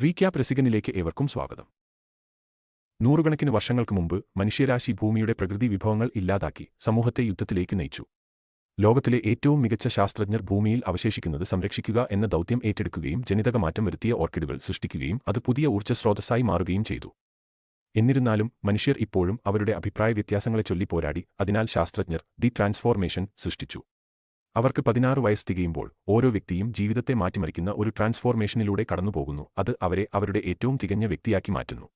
Recap രസികനിലേക്ക് ഏവർക്കും സ്വാഗതം. നൂറുകണക്കിന് വർഷങ്ങൾക്ക് മുമ്പ് മനുഷ്യരാശി ഭൂമിയുടെ പ്രകൃതി വിഭവങ്ങൾ ഇല്ലാതാക്കി സമൂഹത്തെ യുദ്ധത്തിലേക്ക് നയിച്ചു. ലോകത്തിലെ ഏറ്റവും മികച്ച ശാസ്ത്രജ്ഞർ ഭൂമിയിൽ അവശേഷിക്കുന്നത് സംരക്ഷിക്കുക എന്ന ദൗത്യം ഏറ്റെടുക്കുകയും ജനിതകമാറ്റം വരുത്തിയ ഓർക്കിഡുകൾ സൃഷ്ടിക്കുകയും അത് പുതിയ ഊർജ്ജസ്രോതസ്സായി മാറുകയും ചെയ്തു. എന്നിരുന്നാലും മനുഷ്യർ ഇപ്പോഴും അവരുടെ അഭിപ്രായ വ്യത്യാസങ്ങളെ ചൊല്ലി പോരാടി. അതിനാൽ ശാസ്ത്രജ്ഞർ ദി ട്രാൻസ്ഫോർമേഷൻ സൃഷ്ടിച്ചു. അവർക്ക് 16 വയസ്സ് തികയുമ്പോൾ ഓരോ വ്യക്തിയും ജീവിതത്തെ മാറ്റിമറിക്കുന്ന ഒരു ട്രാൻസ്ഫോർമേഷനിലൂടെ കടന്നുപോകുന്നു. അത് അവരെ അവരുടെ ഏറ്റവും തികഞ്ഞ വ്യക്തിയാക്കി മാറ്റുന്നു.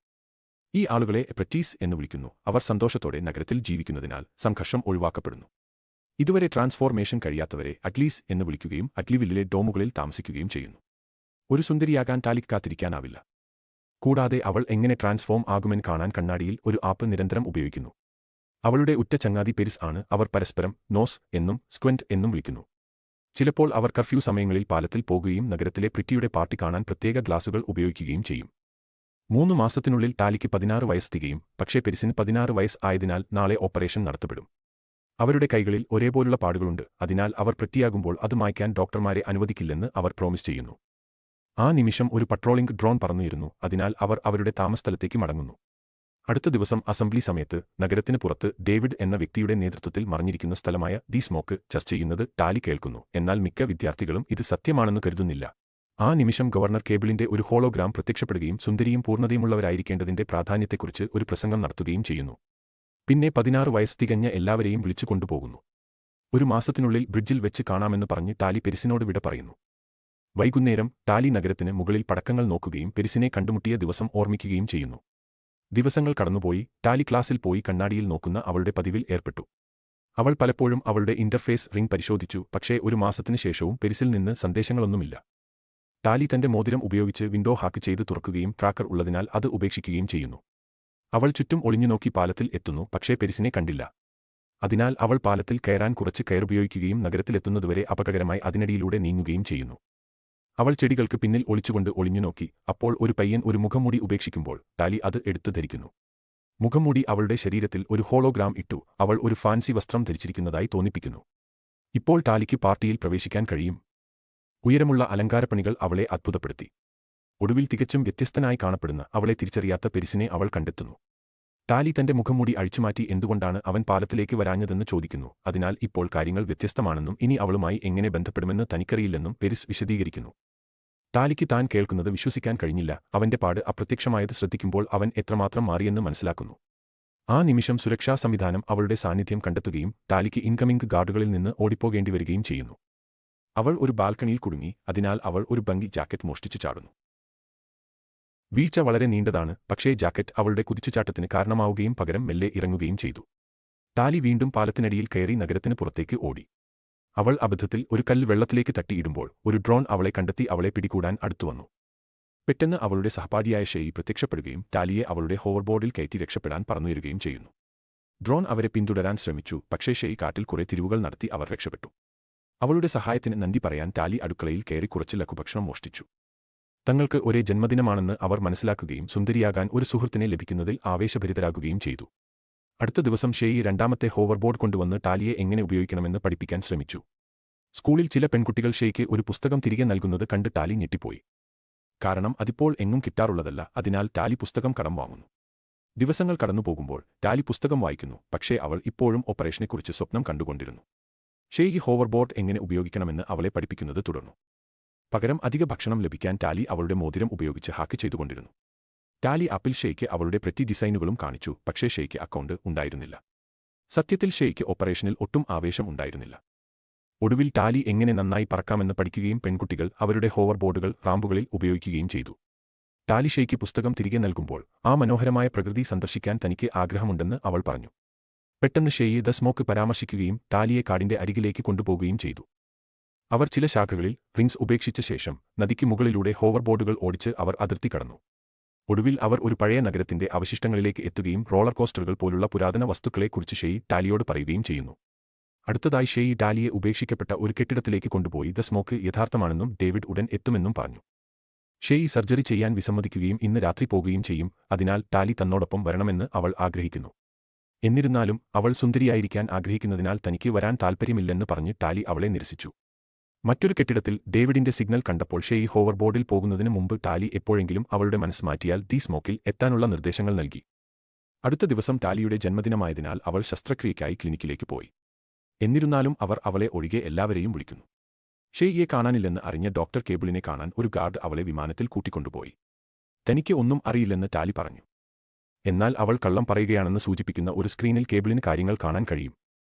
ഈ ആളുകളെ എപ്രറ്റീസ് എന്ന് വിളിക്കുന്നു. അവർ സന്തോഷത്തോടെ നഗരത്തിൽ ജീവിക്കുന്നതിനാൽ സംഘർഷം ഒഴിവാക്കപ്പെടുന്നു. ഇതുവരെ ട്രാൻസ്ഫോർമേഷൻ കഴിയാത്തവരെ അഗ്ലീസ് എന്ന് വിളിക്കുകയും അഗ്ലിവില്ലിലെ ഡോമുകളിൽ താമസിക്കുകയും ചെയ്യുന്നു. ഒരു സുന്ദരിയാകാൻ ടാലിക്ക് കാത്തിരിക്കാനാവില്ല. കൂടാതെ അവൾ എങ്ങനെ ട്രാൻസ്ഫോം ആകുമെന്ന് കാണാൻ കണ്ണാടിയിൽ ഒരു ആപ്പ് നിരന്തരം ഉപയോഗിക്കുന്നു. അവളുടെ ഉറ്റ ചങ്ങാതി പെരിസ് ആണ്. അവർ പരസ്പരം നോസ് എന്നും സ്ക്വന്റ് എന്നും വിളിക്കുന്നു. ചിലപ്പോൾ അവർ കർഫ്യൂ സമയങ്ങളിൽ പാലത്തിൽ പോകുകയും നഗരത്തിലെ പ്രിറ്റിയുടെ പാർട്ടി കാണാൻ പ്രത്യേക ഗ്ലാസുകൾ ഉപയോഗിക്കുകയും ചെയ്യും. 3 മാസത്തിനുള്ളിൽ ടാലിക്ക് 16 വയസ്സ് തികയും. പക്ഷേ പെരിസിന് 16 വയസ്സ് ആയതിനാൽ നാളെ ഓപ്പറേഷൻ നടത്തപ്പെടും. അവരുടെ കൈകളിൽ ഒരേപോലുള്ള പാടുകളുണ്ട്. അതിനാൽ അവർ പ്രിറ്റിയാകുമ്പോൾ അത് മായ്ക്കാൻ ഡോക്ടർമാരെ അനുവദിക്കില്ലെന്ന് അവർ പ്രോമിസ് ചെയ്യുന്നു. ആ നിമിഷം ഒരു പട്രോളിംഗ് ഡ്രോൺ പറന്നുയരുന്നു. അതിനാൽ അവർ അവരുടെ താമസസ്ഥലത്തേക്ക് മടങ്ങുന്നു. അടുത്ത ദിവസം അസംബ്ലി സമയത്ത് നഗരത്തിന് പുറത്ത് ഡേവിഡ് എന്ന വ്യക്തിയുടെ നേതൃത്വത്തിൽ മറഞ്ഞിരിക്കുന്ന സ്ഥലമായ ദി സ്മോക്ക് ചർച്ച ചെയ്യുന്നത് ടാലി കേൾക്കുന്നു. എന്നാൽ മിക്ക വിദ്യാർത്ഥികളും ഇത് സത്യമാണെന്ന് കരുതുന്നില്ല. ആ നിമിഷം ഗവർണർ കേബിളിന്റെ ഒരു ഹോളോഗ്രാം പ്രത്യക്ഷപ്പെടുകയും സുന്ദരിയും പൂർണ്ണതയുമുള്ളവരായിരിക്കേണ്ടതിന്റെ പ്രാധാന്യത്തെക്കുറിച്ച് ഒരു പ്രസംഗം നടത്തുകയും ചെയ്യുന്നു. പിന്നെ 16 വയസ്സ് തികഞ്ഞ എല്ലാവരെയും വിളിച്ചു കൊണ്ടുപോകുന്നു. ഒരു മാസത്തിനുള്ളിൽ ബ്രിഡ്ജിൽ വെച്ച് കാണാമെന്ന് പറഞ്ഞ് ടാലി പെരിസിനോട് വിട പറയുന്നു. വൈകുന്നേരം ടാലി നഗരത്തിന് മുകളിൽ പടക്കങ്ങൾ നോക്കുകയും പെരിസിനെ കണ്ടുമുട്ടിയ ദിവസം ഓർമ്മിക്കുകയും ചെയ്യുന്നു. ദിവസങ്ങൾ കടന്നുപോയി. ടാലി ക്ലാസ്സിൽ പോയി കണ്ണാടിയിൽ നോക്കുന്ന അവളുടെ പതിവിൽ ഏർപ്പെട്ടു. അവൾ പലപ്പോഴും അവളുടെ ഇന്റർഫേസ് റിംഗ് പരിശോധിച്ചു. പക്ഷേ ഒരു മാസത്തിനു ശേഷവും പെരിസിൽ നിന്ന് സന്ദേശങ്ങളൊന്നുമില്ല. ടാലി തന്റെ മോതിരം ഉപയോഗിച്ച് വിൻഡോ ഹാക്ക് ചെയ്ത് തുറക്കുകയും ട്രാക്കർ ഉള്ളതിനാൽ അത് ഉപേക്ഷിക്കുകയും ചെയ്യുന്നു. അവൾ ചുറ്റും ഒളിഞ്ഞുനോക്കി പാലത്തിൽ എത്തുന്നു. പക്ഷേ പെരിസിനെ കണ്ടില്ല. അതിനാൽ അവൾ പാലത്തിൽ കയറാൻ കുറച്ച് കയറുപയോഗിക്കുകയും നഗരത്തിലെത്തുന്നതുവരെ അപകടകരമായി അതിനിടയിലൂടെ നീങ്ങുകയും ചെയ്യുന്നു. അവൾ ചെടികൾക്ക് പിന്നിൽ ഒളിച്ചുകൊണ്ട് ഒളിഞ്ഞുനോക്കി. അപ്പോൾ ഒരു പയ്യൻ ഒരു മുഖംമൂടി ഉപേക്ഷിക്കുമ്പോൾ ടാലി അത് എടുത്തു ധരിക്കുന്നു. മുഖംമൂടി അവളുടെ ശരീരത്തിൽ ഒരു ഹോളോഗ്രാം ഇട്ടു. അവൾ ഒരു ഫാൻസി വസ്ത്രം ധരിച്ചിരിക്കുന്നതായി തോന്നിപ്പിക്കുന്നു. ഇപ്പോൾ ടാലിക്ക് പാർട്ടിയിൽ പ്രവേശിക്കാൻ കഴിയും. ഉയരമുള്ള അലങ്കാരപ്പണികൾ അവളെ അത്ഭുതപ്പെടുത്തി. ഒടുവിൽ തികച്ചും വ്യത്യസ്തനായി കാണപ്പെടുന്ന അവളെ തിരിച്ചറിയാത്ത പെരിസിനെ അവൾ കണ്ടെത്തുന്നു. ടാലി തന്റെ മുഖംമൂടി അഴിച്ചുമാറ്റി എന്തുകൊണ്ടാണ് അവൻ പാലത്തിലേക്ക് വരാഞ്ഞതെന്ന് ചോദിക്കുന്നു. അതിനാൽ ഇപ്പോൾ കാര്യങ്ങൾ വ്യത്യസ്തമാണെന്നും ഇനി അവളുമായി എങ്ങനെ ബന്ധപ്പെടുമെന്ന് തനിക്കറിയില്ലെന്നും പെരിസ് വിശദീകരിക്കുന്നു. ടാലിക്ക് താൻ കേൾക്കുന്നത് വിശ്വസിക്കാൻ കഴിഞ്ഞില്ല. അവന്റെ പാട് അപ്രത്യക്ഷമായത് ശ്രദ്ധിക്കുമ്പോൾ അവൻ എത്രമാത്രം മാറിയെന്ന് മനസ്സിലാക്കുന്നു. ആ നിമിഷം സുരക്ഷാ സംവിധാനം അവളുടെ സാന്നിധ്യം കണ്ടെത്തുകയും ടാലിക്ക് ഇൻകമിംഗ് ഗാർഡുകളിൽ നിന്ന് ഓടിപ്പോകേണ്ടി വരികയും ചെയ്യുന്നു. അവൾ ഒരു ബാൽക്കണിയിൽ കുടുങ്ങി. അതിനാൽ അവൾ ഒരു ബംഗി ജാക്കറ്റ് മോഷ്ടിച്ചു ചാടുന്നു. വീഴ്ച വളരെ നീണ്ടതാണ്. പക്ഷേ ജാക്കറ്റ് അവളുടെ കുതിച്ചുചാട്ടത്തിന് കാരണമാവുകയും പകരം മെല്ലെ ഇറങ്ങുകയും ചെയ്തു. ടാലി വീണ്ടും പാലത്തിനടിയിൽ കയറി നഗരത്തിന് പുറത്തേക്ക് ഓടി. അവൾ അബദ്ധത്തിൽ ഒരു കല്ല് വെള്ളത്തിലേക്ക് തട്ടിയിടുമ്പോൾ ഒരു ഡ്രോൺ അവളെ കണ്ടെത്തി അവളെ പിടികൂടാൻ അടുത്തുവന്നു. പെട്ടെന്ന് അവളുടെ സഹപാഠിയായ ഷെയി പ്രത്യക്ഷപ്പെടുകയും ടാലിയെ അവളുടെ ഹോവർബോർഡിൽ കയറ്റി രക്ഷപ്പെടാൻ പറന്നുയരുകയും ചെയ്യുന്നു. ഡ്രോൺ അവരെ പിന്തുടരാൻ ശ്രമിച്ചു. പക്ഷേ ഷെയി കാട്ടിൽ കുറെ തിരിവുകൾ നടത്തി അവർ രക്ഷപ്പെട്ടു. അവളുടെ സഹായത്തിന് നന്ദി പറയാൻ ടാലി അടുക്കളയിൽ കയറി കുറച്ച് ലഘുഭക്ഷണം മോഷ്ടിച്ചു. തങ്ങൾക്ക് ഒരേ ജന്മദിനമാണെന്ന് അവർ മനസ്സിലാക്കുകയും സുന്ദരിയാകാൻ ഒരു സുഹൃത്തിനെ ലഭിക്കുന്നതിൽ ആവേശഭരിതരാകുകയും ചെയ്തു. അടുത്ത ദിവസം ഷെയി രണ്ടാമത്തെ ഹോവർബോർഡ് കൊണ്ടുവന്ന് ടാലിയെ എങ്ങനെ ഉപയോഗിക്കണമെന്ന് പഠിപ്പിക്കാൻ ശ്രമിച്ചു. സ്കൂളിൽ ചില പെൺകുട്ടികൾ ഷെയ്ക്ക് ഒരു പുസ്തകം തിരികെ നൽകുന്നത് കണ്ട് ടാലി ഞെട്ടിപ്പോയി. കാരണം അതിപ്പോൾ എങ്ങും കിട്ടാറുള്ളതല്ല. അതിനാൽ ടാലി പുസ്തകം കടം വാങ്ങുന്നു. ദിവസങ്ങൾ കടന്നുപോകുമ്പോൾ ടാലി പുസ്തകം വായിക്കുന്നു. പക്ഷേ അവൾ ഇപ്പോഴും ഓപ്പറേഷനെക്കുറിച്ച് സ്വപ്നം കണ്ടുകൊണ്ടിരുന്നു. ഷെയ്ക്ക് ഹോവർബോർഡ് എങ്ങനെ ഉപയോഗിക്കണമെന്ന് അവളെ പഠിപ്പിക്കുന്നത് തുടർന്നു. പകരം അധിക ഭക്ഷണം ലഭിക്കാൻ ടാലി അവളുടെ മോതിരം ഉപയോഗിച്ച് ഹാക്ക് ചെയ്തുകൊണ്ടിരുന്നു. ടാലി ആപ്പിൽ ഷെയ്ക്ക് അവളുടെ പ്രെറ്റി ഡിസൈനുകളും കാണിച്ചു. പക്ഷേ ഷെയ്ക്ക് അക്കൗണ്ട് ഉണ്ടായിരുന്നില്ല. സത്യത്തിൽ ഷെയ്ക്ക് ഓപ്പറേഷനിൽ ഒട്ടും ആവേശം ഉണ്ടായിരുന്നില്ല. ഒടുവിൽ ടാലി എങ്ങനെ നന്നായി പറക്കാമെന്ന് പഠിക്കുകയും പെൺകുട്ടികൾ അവരുടെ ഹോവർബോർഡുകൾ റാമ്പുകളിൽ ഉപയോഗിക്കുകയും ചെയ്തു. ടാലി ഷെയ്ക്ക് പുസ്തകം തിരികെ നൽകുമ്പോൾ ആ മനോഹരമായ പ്രകൃതി സന്ദർശിക്കാൻ തനിക്ക് ആഗ്രഹമുണ്ടെന്ന് അവൾ പറഞ്ഞു. പെട്ടെന്ന് ഷെയ്യെ ദ സ്മോക്ക് പരാമർശിക്കുകയും ടാലിയെ കാടിന്റെ അരികിലേക്ക് കൊണ്ടുപോകുകയും ചെയ്തു. അവർ ചില ശാഖകളിൽ റിങ്സ് ഉപേക്ഷിച്ച ശേഷം നദിക്ക് മുകളിലൂടെ ഹോവർബോർഡുകൾ ഓടിച്ച് അവർ അതിർത്തി കടന്നു. ഒടുവിൽ അവർ ഒരു പഴയ നഗരത്തിന്റെ അവശിഷ്ടങ്ങളിലേക്ക് എത്തുകയും റോളർ കോസ്റ്ററുകൾ പോലുള്ള പുരാതന വസ്തുക്കളെക്കുറിച്ച് ഷെയി ടാലിയോട് പറയുകയും ചെയ്യുന്നു. അടുത്തതായി ഷെയി ടാലിയെ ഉപേക്ഷിക്കപ്പെട്ട ഒരു കെട്ടിടത്തിലേക്ക് കൊണ്ടുപോയി ദ സ്മോക്ക് യഥാർത്ഥമാണെന്നും ഡേവിഡ് ഉടൻ എത്തുമെന്നും പറഞ്ഞു. ഷെയി സർജറി ചെയ്യാൻ വിസമ്മതിക്കുകയും ഇന്ന് രാത്രി പോകുകയും ചെയ്യും. അതിനാൽ ടാലി തന്നോടൊപ്പം വരണമെന്ന് അവൾ ആഗ്രഹിക്കുന്നു. എന്നിരുന്നാലും അവൾ സുന്ദരിയായിരിക്കാൻ ആഗ്രഹിക്കുന്നതിനാൽ തനിക്ക് വരാൻ താൽപ്പര്യമില്ലെന്ന് പറഞ്ഞ് ടാലി അവളെ നിരസിച്ചു. മറ്റൊരു കെട്ടിടത്തിൽ ഡേവിഡിന്റെ സിഗ്നൽ കണ്ടപ്പോൾ ഷെയ് ഹോവർബോർഡിൽ പോകുന്നതിന് മുമ്പ് ടാലി എപ്പോഴെങ്കിലും അവളുടെ മനസ്സ് മാറ്റിയാൽ ദി സ്മോക്കിൽ എത്താനുള്ള നിർദ്ദേശങ്ങൾ നൽകി. അടുത്ത ദിവസം ടാലിയുടെ ജന്മദിനമായതിനാൽ അവൾ ശസ്ത്രക്രിയയ്ക്കായി ക്ലിനിക്കിലേക്ക് പോയി. എന്നിരുന്നാലും അവർ അവളെ ഒഴികെ എല്ലാവരെയും വിളിക്കുന്നു. ഷെയ്യെ കാണാനില്ലെന്ന് അറിഞ്ഞ ഡോക്ടർ കേബിളിനെ കാണാൻ ഒരു ഗാർഡ് അവളെ വിമാനത്തിൽ കൂട്ടിക്കൊണ്ടുപോയി. തനിക്ക് ഒന്നും അറിയില്ലെന്ന് ടാലി പറഞ്ഞു. എന്നാൽ അവൾ കള്ളം പറയുകയാണെന്ന് സൂചിപ്പിക്കുന്ന ഒരു സ്ക്രീനിൽ കേബിളിന് കാര്യങ്ങൾ കാണാൻ കഴിയും.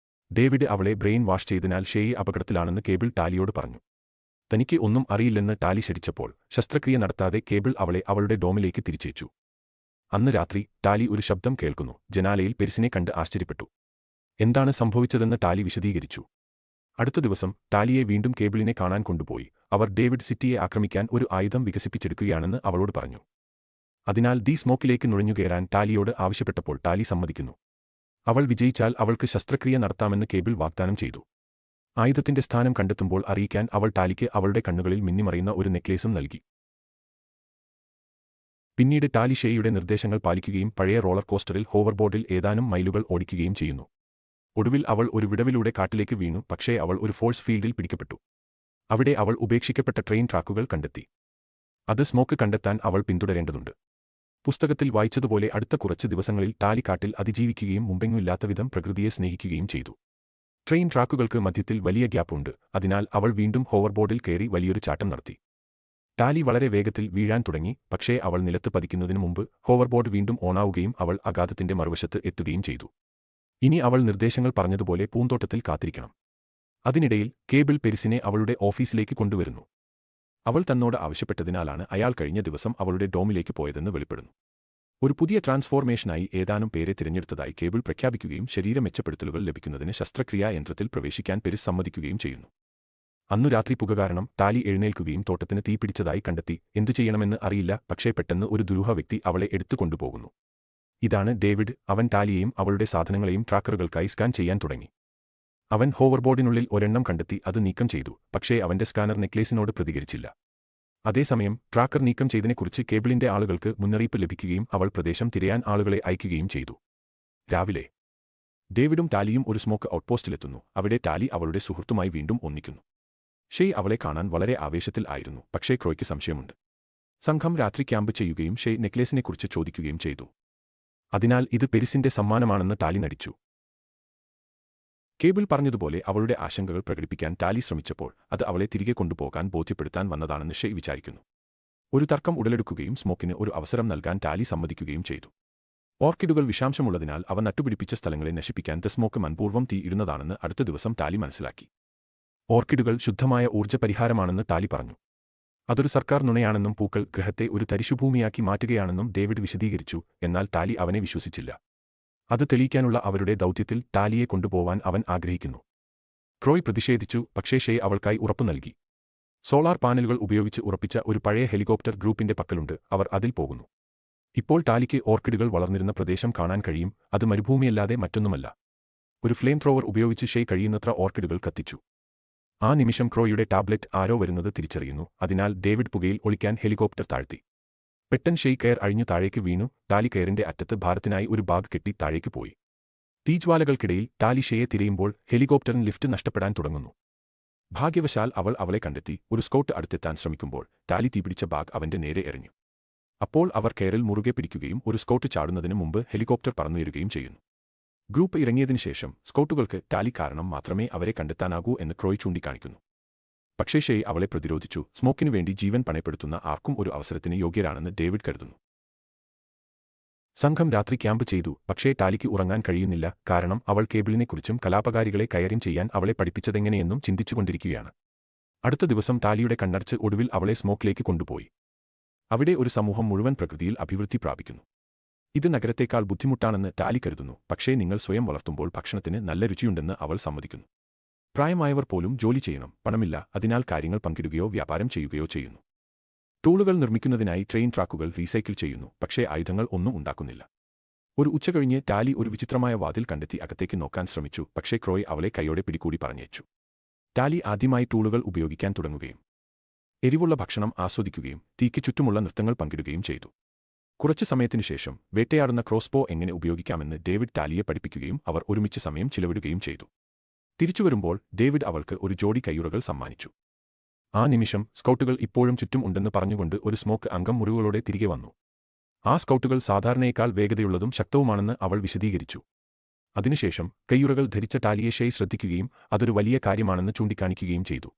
ഡേവിഡ് അവളെ ബ്രെയിൻ വാഷ് ചെയ്തതിനാൽ ഷെയ് അപകടത്തിലാണെന്ന് കേബിൾ ടാലിയോട് പറഞ്ഞു. തനിക്ക് ഒന്നും അറിയില്ലെന്ന് ടാലി ശഠിച്ചപ്പോൾ ശസ്ത്രക്രിയ നടത്താതെ കേബിൾ അവളെ അവളുടെ ഡോമിലേക്ക് തിരിച്ചയച്ചു. അന്ന് രാത്രി ടാലി ഒരു ശബ്ദം കേൾക്കുന്നു. ജനാലയിൽ പെരിസിനെ കണ്ട് ആശ്ചര്യപ്പെട്ടു. എന്താണ് സംഭവിച്ചതെന്ന് ടാലി വിശദീകരിച്ചു. അടുത്ത ദിവസം ടാലിയെ വീണ്ടും കേബിളിനെ കാണാൻ കൊണ്ടുപോയി. അവർ ഡേവിഡ് സിറ്റിയെ ആക്രമിക്കാൻ ഒരു ആയുധം വികസിപ്പിച്ചെടുക്കുകയാണെന്ന് അവളോട് പറഞ്ഞു. അതിനാൽ ദി സ്മോക്കിലേക്ക് നുഴഞ്ഞുകയറാൻ ടാലിയോട് ആവശ്യപ്പെട്ടപ്പോൾ ടാലി സമ്മതിക്കുന്നു. അവൾ വിജയിച്ചാൽ അവൾക്ക് ശസ്ത്രക്രിയ നടത്താമെന്ന് കേബിൾ വാഗ്ദാനം ചെയ്തു. ആയുധത്തിന്റെ സ്ഥാനം കണ്ടെത്തുമ്പോൾ അറിയിക്കാൻ അവൾ ടാലിക്ക് അവളുടെ കണ്ണുകളിൽ മിന്നിമറയുന്ന ഒരു നെക്ലേസും നൽകി. പിന്നീട് ടാലി ഷെയ്യുടെ നിർദ്ദേശങ്ങൾ പാലിക്കുകയും പഴയ റോളർ കോസ്റ്ററിൽ ഹോവർബോർഡിൽ ഏതാനും മൈലുകൾ ഓടിക്കുകയും ചെയ്യുന്നു. ഒടുവിൽ അവൾ ഒരു വിടവിലൂടെ കാട്ടിലേക്ക് വീണു. പക്ഷേ അവൾ ഒരു ഫോഴ്സ് ഫീൽഡിൽ പിടിക്കപ്പെട്ടു. അവിടെ അവൾ ഉപേക്ഷിക്കപ്പെട്ട ട്രെയിൻ ട്രാക്കുകൾ കണ്ടെത്തി. അത് സ്മോക്ക് കണ്ടെത്താൻ അവൾ പിന്തുടരേണ്ടതുണ്ട്. പുസ്തകത്തിൽ വായിച്ചതുപോലെ അടുത്ത കുറച്ച് ദിവസങ്ങളിൽ ടാലി കാട്ടിൽ അതിജീവിക്കുകയും മുമ്പെങ്ങുമില്ലാത്തവിധം പ്രകൃതിയെ സ്നേഹിക്കുകയും ചെയ്തു. ട്രെയിൻ ട്രാക്കുകൾക്ക് മധ്യത്തിൽ വലിയ ഗ്യാപ്പുണ്ട്. അതിനാൽ അവൾ വീണ്ടും ഹോവർബോർഡിൽ കയറി വലിയൊരു ചാട്ടം നടത്തി. ടാലി വളരെ വേഗത്തിൽ വീഴാൻ തുടങ്ങി. പക്ഷേ അവൾ നിലത്ത് പതിക്കുന്നതിനു മുമ്പ് ഹോവർബോർഡ് വീണ്ടും ഓണാവുകയും അവൾ അഗാധത്തിന്റെ മറുവശത്ത് എത്തുകയും ചെയ്തു. ഇനി അവൾ നിർദ്ദേശങ്ങൾ പറഞ്ഞതുപോലെ പൂന്തോട്ടത്തിൽ കാത്തിരിക്കണം. അതിനിടയിൽ കേബിൾ പെരിസിനെ അവളുടെ ഓഫീസിലേക്ക് കൊണ്ടുവരുന്നു. അവൾ തന്നോട് ആവശ്യപ്പെട്ടതിനാലാണ് അയാൾ കഴിഞ്ഞ ദിവസം അവളുടെ ഡോമിലേക്ക് പോയതെന്ന് വെളിപ്പെടുന്നു. ഒരു പുതിയ ട്രാൻസ്ഫോർമേഷനായി ഏതാനും പേരെ തിരഞ്ഞെടുത്തതായി കേബിൾ പ്രഖ്യാപിക്കുകയും ശരീര മെച്ചപ്പെടുത്തലുകൾ ലഭിക്കുന്നതിന് ശസ്ത്രക്രിയാ യന്ത്രത്തിൽ പ്രവേശിക്കാൻ പെരിസ് സമ്മതിക്കുകയും ചെയ്യുന്നു. അന്നു രാത്രി പുക കാരണം ടാലി എഴുന്നേൽക്കുകയും തോട്ടത്തിന് തീ പിടിച്ചതായി കണ്ടെത്തി. എന്തു ചെയ്യണമെന്ന് അറിയില്ല. പക്ഷേ പെട്ടെന്ന് ഒരു ദുരൂഹ വ്യക്തി അവളെ എടുത്തുകൊണ്ടുപോകുന്നു. ഇതാണ് ഡേവിഡ്. അവൻ ടാലിയെയും അവളുടെ സാധനങ്ങളെയും ട്രാക്കറുകൾക്കായി സ്കാൻ ചെയ്യാൻ തുടങ്ങി. അവൻ ഹോവർബോർഡിനുള്ളിൽ ഒരെണ്ണം കണ്ടെത്തി അത് നീക്കം ചെയ്തു. പക്ഷേ അവന്റെ സ്കാനർ നെക്ലേസിനോട് പ്രതികരിച്ചില്ല. അതേസമയം ട്രാക്കർ നീക്കം ചെയ്തതിനെക്കുറിച്ച് കേബിളിന്റെ ആളുകൾക്ക് മുന്നറിയിപ്പ് ലഭിക്കുകയും അവൾ പ്രദേശം തിരയാൻ ആളുകളെ അയക്കുകയും ചെയ്തു. രാവിലെ ഡേവിഡും ടാലിയും ഒരു സ്മോക്ക് ഔട്ട്പോസ്റ്റിലെത്തുന്നു. അവിടെ ടാലി അവളുടെ സുഹൃത്തുമായി വീണ്ടും ഒന്നിക്കുന്നു. ഷെയ് അവളെ കാണാൻ വളരെ ആവേശത്തിൽ ആയിരുന്നു. പക്ഷേ ക്രോയ്ക്ക് സംശയമുണ്ട്. സംഘം രാത്രി ക്യാമ്പ് ചെയ്യുകയും ഷെയ് നെക്ലേസിനെക്കുറിച്ച് ചോദിക്കുകയും ചെയ്തു. അതിനാൽ ഇത് പെരിസിന്റെ സമ്മാനമാണെന്ന് ടാലി നടിച്ചു. കേബിൾ പറഞ്ഞതുപോലെ അവളുടെ ആശങ്കകൾ പ്രകടിപ്പിക്കാൻ ടാലി ശ്രമിച്ചപ്പോൾ അത് അവളെ തിരികെ കൊണ്ടുപോകാൻ ബോധ്യപ്പെടുത്താൻ വന്നതാണെന്ന് ഷെയ് വിചാരിക്കുന്നു. ഒരു തർക്കം ഉടലെടുക്കുകയും സ്മോക്കിന് ഒരു അവസരം നൽകാൻ ടാലി സമ്മതിക്കുകയും ചെയ്തു. ഓർക്കിഡുകൾ വിഷാംശമുള്ളതിനാൽ അവ നട്ടുപിടിപ്പിച്ച സ്ഥലങ്ങളെ നശിപ്പിക്കാൻ ദ സ്മോക്ക് മനഃപൂർവ്വം തീ ഇടുന്നതാണെന്ന് അടുത്ത ദിവസം ടാലി മനസ്സിലാക്കി. ഓർക്കിഡുകൾ ശുദ്ധമായ ഊർജ്ജ പരിഹാരമാണെന്ന് ടാലി പറഞ്ഞു. അതൊരു സർക്കാർ നുണയാണെന്നും പൂക്കൾ ഗ്രഹത്തെ ഒരു തരിശുഭൂമിയാക്കി മാറ്റുകയാണെന്നും ഡേവിഡ് വിശദീകരിച്ചു. എന്നാൽ ടാലി അവനെ വിശ്വസിച്ചില്ല. അത് തെളിയിക്കാനുള്ള അവരുടെ ദൗത്യത്തിൽ ടാലിയെ കൊണ്ടുപോവാൻ അവൻ ആഗ്രഹിക്കുന്നു. ക്രോയ് പ്രതിഷേധിച്ചു. പക്ഷേ ഷെയ് അവൾക്കായി ഉറപ്പു നൽകി. സോളാർ പാനലുകൾ ഉപയോഗിച്ച് ഉറപ്പിച്ച ഒരു പഴയ ഹെലികോപ്റ്റർ ഗ്രൂപ്പിന്റെ പക്കലുണ്ട്. അവർ അതിൽ പോകുന്നു. ഇപ്പോൾ ടാലിക്ക് ഓർക്കിഡുകൾ വളർന്നിരുന്ന പ്രദേശം കാണാൻ കഴിയും. അത് മരുഭൂമിയല്ലാതെ മറ്റൊന്നുമല്ല. ഒരു ഫ്ലെയിം ത്രോവർ ഉപയോഗിച്ച് ഷെയ് കഴിയുന്നത്ര ഓർക്കിഡുകൾ കത്തിച്ചു. ആ നിമിഷം ക്രോയുടെ ടാബ്ലറ്റ് ആരോ വരുന്നത് തിരിച്ചറിയുന്നു. അതിനാൽ ഡേവിഡ് പുകയിൽ ഒളിക്കാൻ ഹെലികോപ്റ്റർ താഴ്ത്തി. പെട്ടെന്ന് ഷെയ് കയർ അഴിഞ്ഞു താഴേക്ക് വീണു. ടാലി കയറിന്റെ അറ്റത്ത് ഭാരത്തിനായി ഒരു ബാഗ് കെട്ടി താഴേക്ക് പോയി. തീജ്വാലകൾക്കിടയിൽ ടാലി ഷെയെ തിരയുമ്പോൾ ഹെലികോപ്റ്ററിന് ലിഫ്റ്റ് നഷ്ടപ്പെടാൻ തുടങ്ങുന്നു. ഭാഗ്യവശാൽ അവൾ അവളെ കണ്ടെത്തി. ഒരു സ്കൗട്ട് അടുത്തെത്താൻ ശ്രമിക്കുമ്പോൾ ടാലി തീപിടിച്ച ബാഗ് അവന്റെ നേരെ എറിഞ്ഞു. അപ്പോൾ അവർ കയറിൽ മുറുകെ പിടിക്കുകയും ഒരു സ്കൗട്ട് ചാടുന്നതിന് മുമ്പ് ഹെലികോപ്റ്റർ പറന്നുയരുകയും ചെയ്യുന്നു. ഗ്രൂപ്പ് ഇറങ്ങിയതിനു ശേഷം സ്കൗട്ടുകൾക്ക് ടാലി കാരണം മാത്രമേ അവരെ കണ്ടെത്താനാകൂ എന്ന് ക്രോയ് ചൂണ്ടിക്കാണിക്കുന്നു. പക്ഷേ ഷെയ് അവളെ പ്രതിരോധിച്ചു. സ്മോക്കിനു വേണ്ടി ജീവൻ പണയപ്പെടുത്തുന്ന ആർക്കും ഒരു അവസരത്തിന് യോഗ്യരാണെന്ന് ഡേവിഡ് കരുതുന്നു. സംഘം രാത്രി ക്യാമ്പ് ചെയ്തു. പക്ഷേ ടാലിക്ക് ഉറങ്ങാൻ കഴിയുന്നില്ല. കാരണം അവൾ കേബിളിനെക്കുറിച്ചും കലാപകാരികളെ കൈകാര്യം ചെയ്യാൻ അവളെ പഠിപ്പിച്ചതെങ്ങനെയെന്നും ചിന്തിച്ചുകൊണ്ടിരിക്കുകയാണ്. അടുത്ത ദിവസം ടാലിയുടെ കണ്ണടച്ച് ഒടുവിൽ അവളെ സ്മോക്കിലേക്ക് കൊണ്ടുപോയി. അവിടെ ഒരു സമൂഹം മുഴുവൻ പ്രകൃതിയിൽ അഭിവൃദ്ധി പ്രാപിക്കുന്നു. ഇത് നഗരത്തേക്കാൾ ബുദ്ധിമുട്ടാണെന്ന് ടാലി കരുതുന്നു. പക്ഷേ നിങ്ങൾ സ്വയം വളർത്തുമ്പോൾ ഭക്ഷണത്തിന് നല്ല രുചിയുണ്ടെന്ന് അവൾ സമ്മതിക്കുന്നു. പ്രായമായവർ പോലും ജോലി ചെയ്യണം. പണമില്ല. അതിനാൽ കാര്യങ്ങൾ പങ്കിടുകയോ വ്യാപാരം ചെയ്യുകയോ ചെയ്യുന്നു. ടൂളുകൾ നിർമ്മിക്കുന്നതിനായി ട്രെയിൻ ട്രാക്കുകൾ റീസൈക്കിൾ ചെയ്യുന്നു. പക്ഷേ ആയുധങ്ങൾ ഒന്നും ഉണ്ടാക്കുന്നില്ല. ഒരു ഉച്ചകഴിഞ്ഞ് ടാലി ഒരു വിചിത്രമായ വാതിൽ കണ്ടെത്തി അകത്തേക്ക് നോക്കാൻ ശ്രമിച്ചു. പക്ഷേ ക്രോയ് അവളെ കൈയോടെ പിടികൂടി പറഞ്ഞയച്ചു. ടാലി ആദ്യമായി ടൂളുകൾ ഉപയോഗിക്കാൻ തുടങ്ങുകയും എരിവുള്ള ഭക്ഷണം ആസ്വദിക്കുകയും തീക്ക് ചുറ്റുമുള്ള നൃത്തങ്ങൾ പങ്കിടുകയും ചെയ്തു. കുറച്ചു സമയത്തിനു ശേഷം വേട്ടയാടുന്ന ക്രോസ്ബോ എങ്ങനെ ഉപയോഗിക്കാമെന്ന് ഡേവിഡ് ടാലിയെ പഠിപ്പിക്കുകയും അവർ ഒരുമിച്ച് സമയം ചിലവിടുകയും ചെയ്തു. തിരിച്ചുവരുമ്പോൾ ഡേവിഡ് അവൾക്ക് ഒരു ജോഡി കയ്യുറകൾ സമ്മാനിച്ചു. ആ നിമിഷം സ്കൗട്ടുകൾ ഇപ്പോഴും ചുറ്റും ഉണ്ടെന്ന് പറഞ്ഞുകൊണ്ട് ഒരു സ്മോക്ക് അംഗം മുറിവുകളോടെ തിരികെ വന്നു. ആ സ്കൗട്ടുകൾ സാധാരണയേക്കാൾ വേഗതയുള്ളതും ശക്തവുമാണെന്ന് അവൾ വിശദീകരിച്ചു. അതിനുശേഷം കയ്യുറകൾ ധരിച്ച ടാലിയെ ഷെയ് ശ്രദ്ധിക്കുകയും അതൊരു വലിയ കാര്യമാണെന്ന് ചൂണ്ടിക്കാണിക്കുകയും ചെയ്തു.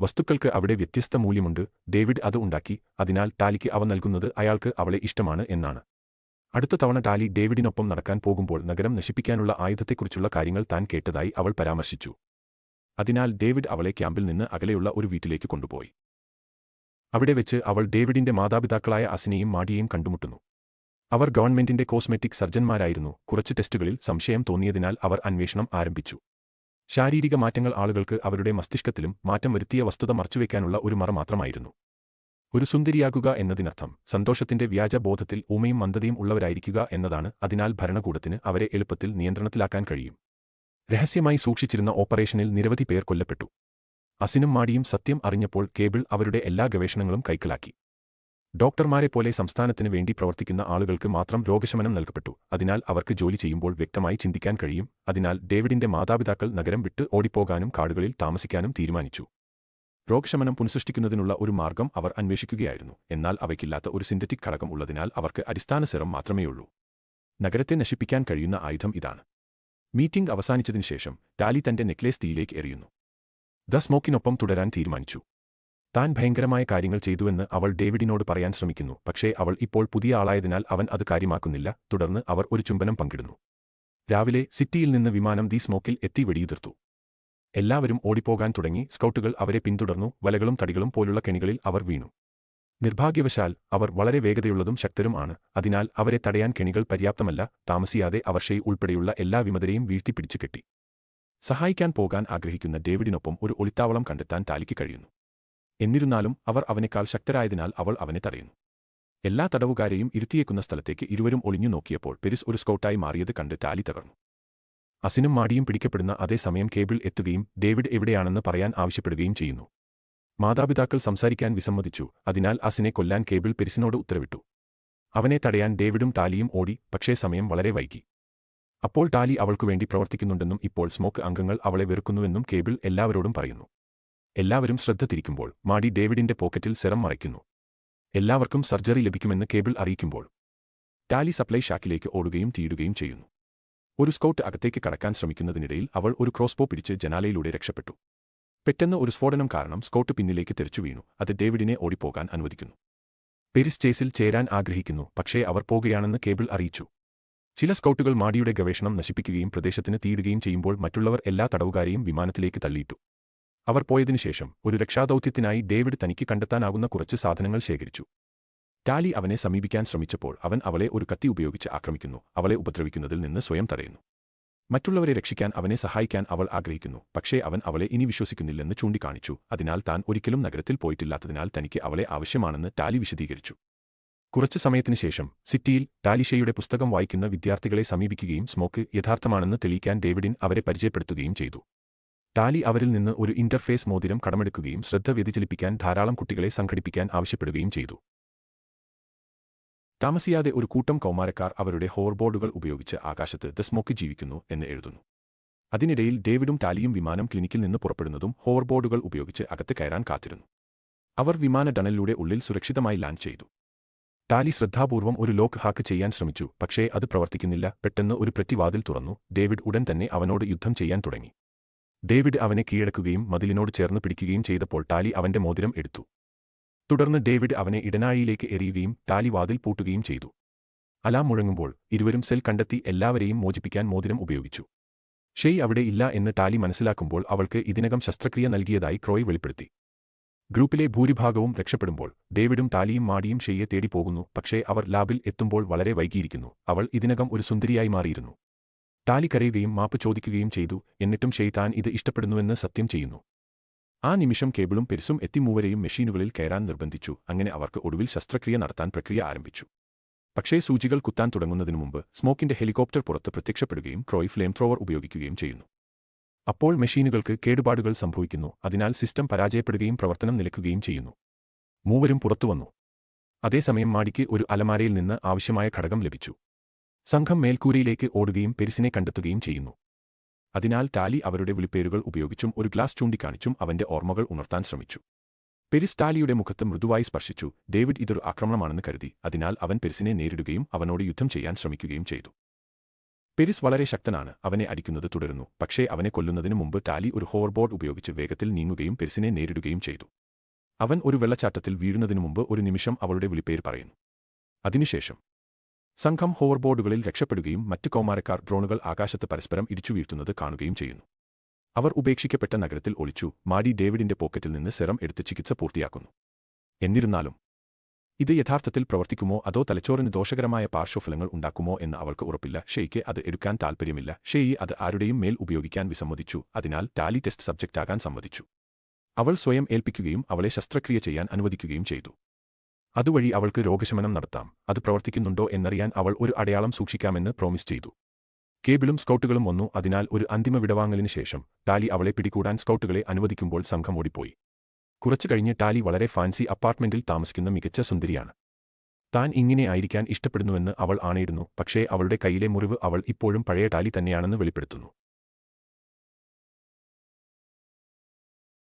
വസ്തുക്കൾക്ക് അവിടെ വ്യത്യസ്ത മൂല്യമുണ്ട്, ഡേവിഡ് അത് ഉണ്ടാക്കി, അതിനാൽ ടാലിക്ക് അവ നൽകുന്നത് അയാൾക്ക് അവളെ ഇഷ്ടമാണ് എന്നാണ്. അടുത്ത തവണ ടാലി ഡേവിഡിനൊപ്പം നടക്കാൻ പോകുമ്പോൾ നഗരം നശിപ്പിക്കാനുള്ള ആയുധത്തെക്കുറിച്ചുള്ള കാര്യങ്ങൾ താൻ കേട്ടതായി അവൾ പരാമർശിച്ചു. അതിനാൽ ഡേവിഡ് അവളെ ക്യാമ്പിൽ നിന്ന് അകലെയുള്ള ഒരു വീട്ടിലേക്ക് കൊണ്ടുപോയി. അവിടെ വെച്ച് അവൾ ഡേവിഡിന്റെ മാതാപിതാക്കളായ അസിനെയും മാഡിയെയും കണ്ടുമുട്ടുന്നു. അവർ ഗവൺമെന്റിന്റെ കോസ്മെറ്റിക് സർജൻമാരായിരുന്നു. കുറച്ച് ടെസ്റ്റുകളിൽ സംശയം തോന്നിയതിനാൽ അവർ അന്വേഷണം ആരംഭിച്ചു. ശാരീരിക മാറ്റങ്ങൾ ആളുകൾക്ക് അവരുടെ മസ്തിഷ്കത്തിലും മാറ്റം വരുത്തിയ വസ്തുത മറച്ചുവെക്കാനുള്ള ഒരു മറ മാത്രമായിരുന്നു. ഒരു സുന്ദരിയാകുക എന്നതിനർത്ഥം സന്തോഷത്തിന്റെ വ്യാജബോധത്തിൽ ഊമയും മന്ദതയും ഉള്ളവരായിരിക്കുക എന്നതാണ്. അതിനാൽ ഭരണകൂടത്തിന് അവരെ എളുപ്പത്തിൽ നിയന്ത്രണത്തിലാക്കാൻ കഴിയും. രഹസ്യമായി സൂക്ഷിച്ചിരുന്ന ഓപ്പറേഷനിൽ നിരവധി പേർ കൊല്ലപ്പെട്ടു. അസിനും മാഡിയും സത്യം അറിഞ്ഞപ്പോൾ കേബിൾ അവരുടെ എല്ലാ ഗവേഷണങ്ങളും കൈക്കലാക്കി. ഡോക്ടർമാരെപ്പോലെ സംസ്ഥാനത്തിന് വേണ്ടി പ്രവർത്തിക്കുന്ന ആളുകൾക്ക് മാത്രം രോഗശമനം നൽകപ്പെട്ടു. അതിനാൽ അവർക്ക് ജോലി ചെയ്യുമ്പോൾ വ്യക്തമായി ചിന്തിക്കാൻ കഴിയും. അതിനാൽ ഡേവിഡിന്റെ മാതാപിതാക്കൾ നഗരം വിട്ട് ഓടിപ്പോകാനും കാടുകളിൽ താമസിക്കാനും തീരുമാനിച്ചു. രോഗശമനം പുനഃസൃഷ്ടിക്കുന്നതിനുള്ള ഒരു മാർഗം അവർ അന്വേഷിക്കുകയായിരുന്നു. എന്നാൽ അവയ്ക്കില്ലാത്ത ഒരു സിന്തറ്റിക് ഘടകം ഉള്ളതിനാൽ അവർക്ക് അടിസ്ഥാന സെറം മാത്രമേയുള്ളൂ. നഗരത്തെ നശിപ്പിക്കാൻ കഴിയുന്ന ആയുധം ഇതാണ്. മീറ്റിംഗ് അവസാനിച്ചതിനുശേഷം ടാലി തന്റെ നെക്ലേസ് തീയിലേക്ക് എറിയുന്നു. ദ സ്മോക്കിനൊപ്പം തുടരാൻ തീരുമാനിച്ചു. താൻ ഭയങ്കരമായ കാര്യങ്ങൾ ചെയ്തുവെന്ന് അവൾ ഡേവിഡിനോട് പറയാൻ ശ്രമിക്കുന്നു. പക്ഷേ അവൾ ഇപ്പോൾ പുതിയ ആളായതിനാൽ അവൻ അത് കാര്യമാക്കുന്നില്ല. തുടർന്ന് അവർ ഒരു ചുംബനം പങ്കിടുന്നു. രാവിലെ സിറ്റിയിൽ നിന്ന് വിമാനം ദി സ്മോക്കിൽ എത്തി വെടിയുതിർത്തു. എല്ലാവരും ഓടിപ്പോകാൻ തുടങ്ങി. സ്കൗട്ടുകൾ അവരെ പിന്തുടർന്നു. വലകളും തടികളും പോലുള്ള കെണികളിൽ അവർ വീണു. നിർഭാഗ്യവശാൽ അവർ വളരെ വേഗതയുള്ളതും ശക്തരും ആണ്. അതിനാൽ അവരെ തടയാൻ കെണികൾ പര്യാപ്തമല്ല. താമസിയാതെ അവർ ഷെയ് ഉൾപ്പെടെയുള്ള എല്ലാ വിമതരെയും വീഴ്ത്തിപ്പിടിച്ചു കെട്ടി. സഹായിക്കാൻ പോകാൻ ആഗ്രഹിക്കുന്ന ഡേവിഡിനൊപ്പം ഒരു ഒളിത്താവളം കണ്ടെത്താൻ ടാലിക്ക് കഴിയുന്നു. എന്നിരുന്നാലും അവർ അവനേക്കാൾ ശക്തരായതിനാൽ അവൾ അവനെ തടയുന്നു. എല്ലാ തടവുകാരെയും ഇരുത്തിയേക്കുന്ന സ്ഥലത്തേക്ക് ഇരുവരും ഒളിഞ്ഞു നോക്കിയപ്പോൾ പെരിസ് ഒരു സ്കൗട്ടായി മാറിയത് കണ്ട് ടാലി തകർന്നു. അസിനും മാഡിയും പിടിക്കപ്പെടുന്ന അതേ സമയം കേബിൾ എത്തുകയും ഡേവിഡ് എവിടെയാണെന്ന് പറയാൻ ആവശ്യപ്പെടുകയും ചെയ്യുന്നു. മാതാപിതാക്കൾ സംസാരിക്കാൻ വിസമ്മതിച്ചു. അതിനാൽ അസിനെ കൊല്ലാൻ കേബിൾ പെരിസിനോട് ഉത്തരവിട്ടു. അവനെ തടയാൻ ഡേവിഡും ടാലിയും ഓടി. പക്ഷേ സമയം വളരെ വൈകി. അപ്പോൾ ടാലി അവൾക്കുവേണ്ടി പ്രവർത്തിക്കുന്നുണ്ടെന്നും ഇപ്പോൾ സ്മോക്ക് അംഗങ്ങൾ അവളെ വെറുക്കുന്നുവെന്നും കേബിൾ എല്ലാവരോടും പറയുന്നു. എല്ലാവരും ശ്രദ്ധ തിരിക്കുമ്പോൾ മാഡി ഡേവിഡിന്റെ പോക്കറ്റിൽ സെറം മറയ്ക്കുന്നു. എല്ലാവർക്കും സർജറി ലഭിക്കുമെന്ന് കേബിൾ അറിയിക്കുമ്പോൾ ടാലി സപ്ലൈ ഷാക്കിലേക്ക് ഓടുകയും തീയിടുകയും ചെയ്യുന്നു. ഒരു സ്കൗട്ട് അകത്തേക്ക് കടക്കാൻ ശ്രമിക്കുന്നതിനിടയിൽ അവൾ ഒരു ക്രോസ്ബോ പിടിച്ച് ജനാലയിലൂടെ രക്ഷപ്പെട്ടു. പെട്ടെന്ന് ഒരു സ്ഫോടനം കാരണം സ്കൗട്ട് പിന്നിലേക്ക് തെറിച്ചു വീണു. അത് ഡേവിഡിനെ ഓടിപ്പോകാൻ അനുവദിക്കുന്നു. പെരിസ് ചേസിൽ ചേരാൻ ആഗ്രഹിക്കുന്നു. പക്ഷേ അവർ പോകുകയാണെന്ന് കേബിൾ അറിയിച്ചു. ചില സ്കൗട്ടുകൾ മാഡിയുടെ ഗവേഷണം നശിപ്പിക്കുകയും പ്രദേശത്തിന് തീയിടുകയും ചെയ്യുമ്പോൾ മറ്റുള്ളവർ എല്ലാ തടവുകാരെയും വിമാനത്തിലേക്ക് തള്ളിയിട്ടു. അവർ പോയതിനുശേഷം ഒരു രക്ഷാദൗത്യത്തിനായി ഡേവിഡ് തനിക്ക് കണ്ടെത്താനാകുന്ന കുറച്ച് സാധനങ്ങൾ ശേഖരിച്ചു. ടാലി അവനെ സമീപിക്കാൻ ശ്രമിച്ചപ്പോൾ അവൻ അവളെ ഒരു കത്തി ഉപയോഗിച്ച് ആക്രമിക്കുന്നു. അവളെ ഉപദ്രവിക്കുന്നതിൽ നിന്ന് സ്വയം തടയുന്നു. മറ്റുള്ളവരെ രക്ഷിക്കാൻ അവനെ സഹായിക്കാൻ അവൾ ആഗ്രഹിക്കുന്നു. പക്ഷേ അവൻ അവളെ ഇനി വിശ്വസിക്കുന്നില്ലെന്ന് ചൂണ്ടിക്കാണിച്ചു. അതിനാൽ താൻ ഒരിക്കലും നഗരത്തിൽ പോയിട്ടില്ലാത്തതിനാൽ തനിക്ക് അവളെ ആവശ്യമാണെന്ന് ടാലി വിശദീകരിച്ചു. കുറച്ചു സമയത്തിനു ശേഷം സിറ്റിയിൽ ടാലി ഷെയുടെ പുസ്തകം വായിക്കുന്ന വിദ്യാർത്ഥികളെ സമീപിക്കുകയും സ്മോക്ക് യഥാർത്ഥമാണെന്ന് തെളിയിക്കാൻ ഡേവിഡിൻ അവരെ പരിചയപ്പെടുത്തുകയും ചെയ്തു. ടാലി അവരിൽ നിന്ന് ഒരു ഇന്റർഫേസ് മോതിരം കടമെടുക്കുകയും ശ്രദ്ധ വ്യതിചലിപ്പിക്കാൻ ധാരാളം കുട്ടികളെ സംഘടിപ്പിക്കാൻ ആവശ്യപ്പെടുകയും ചെയ്തു. താമസിയാതെ ഒരു കൂട്ടം കൗമാരക്കാർ അവരുടെ ഹോവർബോർഡുകൾ ഉപയോഗിച്ച് ആകാശത്ത് ദ സ്മോക്ക് ജീവിക്കുന്നു എന്ന് എഴുതുന്നു. അതിനിടയിൽ ഡേവിഡും ടാലിയും വിമാനം ക്ലിനിക്കിൽ നിന്ന് പുറപ്പെടുന്നതും ഹോവർബോർഡുകൾ ഉപയോഗിച്ച് അകത്ത് കയറാൻ കാത്തിരുന്നു. അവർ വിമാന ടണലിലൂടെ ഉള്ളിൽ സുരക്ഷിതമായി ലാൻഡ് ചെയ്തു. ടാലി ശ്രദ്ധാപൂർവം ഒരു ലോക്ക് ഹാക്ക് ചെയ്യാൻ ശ്രമിച്ചു. പക്ഷേ അത് പ്രവർത്തിക്കുന്നില്ല. പെട്ടെന്ന് ഒരു പ്രതിവാതിൽ തുറന്നു. ഡേവിഡ് ഉടൻ തന്നെ അവനോട് യുദ്ധം ചെയ്യാൻ തുടങ്ങി. ഡേവിഡ് അവനെ കീഴടക്കുകയും മതിലിനോട് ചേർന്ന് പിടിക്കുകയും ചെയ്തപ്പോൾ ടാലി അവന്റെ മോതിരം എടുത്തു. തുടർന്ന് ഡേവിഡ് അവനെ ഇടനാഴിയിലേക്ക് എറിയുകയും ടാലി വാതിൽ പൂട്ടുകയും ചെയ്തു. അലാം മുഴങ്ങുമ്പോൾ ഇരുവരും സെൽ കണ്ടെത്തി എല്ലാവരെയും മോചിപ്പിക്കാൻ മോതിരം ഉപയോഗിച്ചു. ഷെയ് അവിടെ ഇല്ല എന്ന് ടാലി മനസ്സിലാക്കുമ്പോൾ അവൾക്ക് ഇതിനകം ശസ്ത്രക്രിയ നൽകിയതായി ക്രോയ് വെളിപ്പെടുത്തി. ഗ്രൂപ്പിലെ ഭൂരിഭാഗവും രക്ഷപ്പെടുമ്പോൾ ഡേവിഡും ടാലിയും മാഡിയും ഷെയ്യെ തേടി പോകുന്നു. പക്ഷേ അവർ ലാബിൽ എത്തുമ്പോൾ വളരെ വൈകിയിരിക്കുന്നു. അവൾ ഇതിനകം ഒരു സുന്ദരിയായി മാറിയിരുന്നു. ടാലി കരയുകയും മാപ്പ് ചോദിക്കുകയും ചെയ്തു. എന്നിട്ടും ഷെയ് താൻ ഇത് ഇഷ്ടപ്പെടുന്നുവെന്ന് സത്യം ചെയ്യുന്നു. ആ നിമിഷം കേബിളും പെരിസും എത്തി മൂവരെയും മെഷീനുകളിൽ കയറാൻ നിർബന്ധിച്ചു. അങ്ങനെ അവർക്ക് ഒടുവിൽ ശസ്ത്രക്രിയ നടത്താൻ പ്രക്രിയ ആരംഭിച്ചു. പക്ഷേ സൂചികൾ കുത്താൻ തുടങ്ങുന്നതിനു മുമ്പ് സ്മോക്കിന്റെ ഹെലികോപ്റ്റർ പുറത്ത് പ്രത്യക്ഷപ്പെടുകയും ക്രോയ് ഫ്ലെയിം ത്രോവർ ഉപയോഗിക്കുകയും ചെയ്യുന്നു. അപ്പോൾ മെഷീനുകൾക്ക് കേടുപാടുകൾ സംഭവിക്കുന്നു. അതിനാൽ സിസ്റ്റം പരാജയപ്പെടുകയും പ്രവർത്തനം നിലയ്ക്കുകയും ചെയ്യുന്നു. മൂവരും പുറത്തുവന്നു. അതേസമയം മാഡിക്ക് ഒരു അലമാരയിൽ നിന്ന് ആവശ്യമായ ഘടകം ലഭിച്ചു. സംഘം മേൽക്കൂരയിലേക്ക് ഓടുകയും പെരിസിനെ കണ്ടെത്തുകയും ചെയ്യുന്നു. അതിനാൽ ടാലി അവരുടെ വിളിപ്പേരുകൾ ഉപയോഗിച്ചും ഒരു ഗ്ലാസ് ചൂണ്ടിക്കാണിച്ചും അവന്റെ ഓർമ്മകൾ ഉണർത്താൻ ശ്രമിച്ചു. പെരിസ് ടാലിയുടെ മുഖത്ത് മൃദുവായി സ്പർശിച്ചു. ഡേവിഡ് ഇതൊരു ആക്രമണമാണെന്ന് കരുതി, അതിനാൽ അവൻ പെരിസിനെ നേരിടുകയും അവനോട് യുദ്ധം ചെയ്യാൻ ശ്രമിക്കുകയും ചെയ്തു. പെരിസ് വളരെ ശക്തനാണ്, അവനെ അടിക്കുന്നത് തുടരുന്നു, പക്ഷേ അവനെ കൊല്ലുന്നതിന് മുമ്പ് ടാലി ഒരു ഹോവർബോർഡ് ഉപയോഗിച്ച് വേഗത്തിൽ നീങ്ങുകയും പെരിസിനെ നേരിടുകയും ചെയ്തു. അവൻ ഒരു വെള്ളച്ചാട്ടത്തിൽ വീഴുന്നതിനു മുമ്പ് ഒരു നിമിഷം അവളുടെ വിളിപ്പേര് പറയുന്നു. അതിനുശേഷം സംഘം ഹോവർബോർഡുകളിൽ രക്ഷപ്പെടുകയും മറ്റ് കൗമാരക്കാർ ഡ്രോണുകൾ ആകാശത്ത് പരസ്പരം ഇടിച്ചു വീഴ്ത്തുന്നത് കാണുകയും ചെയ്യുന്നു. അവർ ഉപേക്ഷിക്കപ്പെട്ട നഗരത്തിൽ ഒളിച്ചു. മാഡി ഡേവിഡിന്റെ പോക്കറ്റിൽ നിന്ന് സെറം എടുത്ത് ചികിത്സ പൂർത്തിയാക്കുന്നു. എന്നിരുന്നാലും ഇത് യഥാർത്ഥത്തിൽ പ്രവർത്തിക്കുമോ അതോ തലച്ചോറിന് ദോഷകരമായ പാർശ്വഫലങ്ങൾ ഉണ്ടാക്കുമോ എന്ന് അവൾക്ക് ഉറപ്പില്ല. ഷെയ്ക്ക് അത് എടുക്കാൻ താൽപ്പര്യമില്ല. ഷെയ് അത് ആരുടെയും മേൽ ഉപയോഗിക്കാൻ വിസമ്മതിച്ചു, അതിനാൽ ടാലി ടെസ്റ്റ് സബ്ജക്റ്റാകാൻ സമ്മതിച്ചു. അവൾ സ്വയം ഏൽപ്പിക്കുകയും അവളെ ശസ്ത്രക്രിയ ചെയ്യാൻ അനുവദിക്കുകയും ചെയ്തു. അതുവഴി അവൾക്ക് രോഗശമനം നടത്താം. അത് പ്രവർത്തിക്കുന്നുണ്ടോ എന്നറിയാൻ അവൾ ഒരു അടയാളം സൂക്ഷിക്കാമെന്ന് പ്രോമിസ് ചെയ്തു. കേബിളും സ്കൗട്ടുകളും വന്നു, അതിനാൽ ഒരു അന്തിമ വിടവാങ്ങലിന് ശേഷം ടാലി അവളെ പിടികൂടാൻ സ്കൗട്ടുകളെ അനുവദിക്കുമ്പോൾ സംഘം ഓടിപ്പോയി. കുറച്ചു കഴിഞ്ഞ് ടാലി വളരെ ഫാൻസി അപ്പാർട്ട്മെന്റിൽ താമസിക്കുന്ന മികച്ച സുന്ദരിയാണ്. താൻ ഇങ്ങനെ ആയിരിക്കാൻ ഇഷ്ടപ്പെടുന്നുവെന്ന് അവൾ ആണയിടുന്നു, പക്ഷേ അവളുടെ കയ്യിലെ മുറിവ് അവൾ ഇപ്പോഴും പഴയ ടാലി തന്നെയാണെന്ന് വെളിപ്പെടുത്തുന്നു.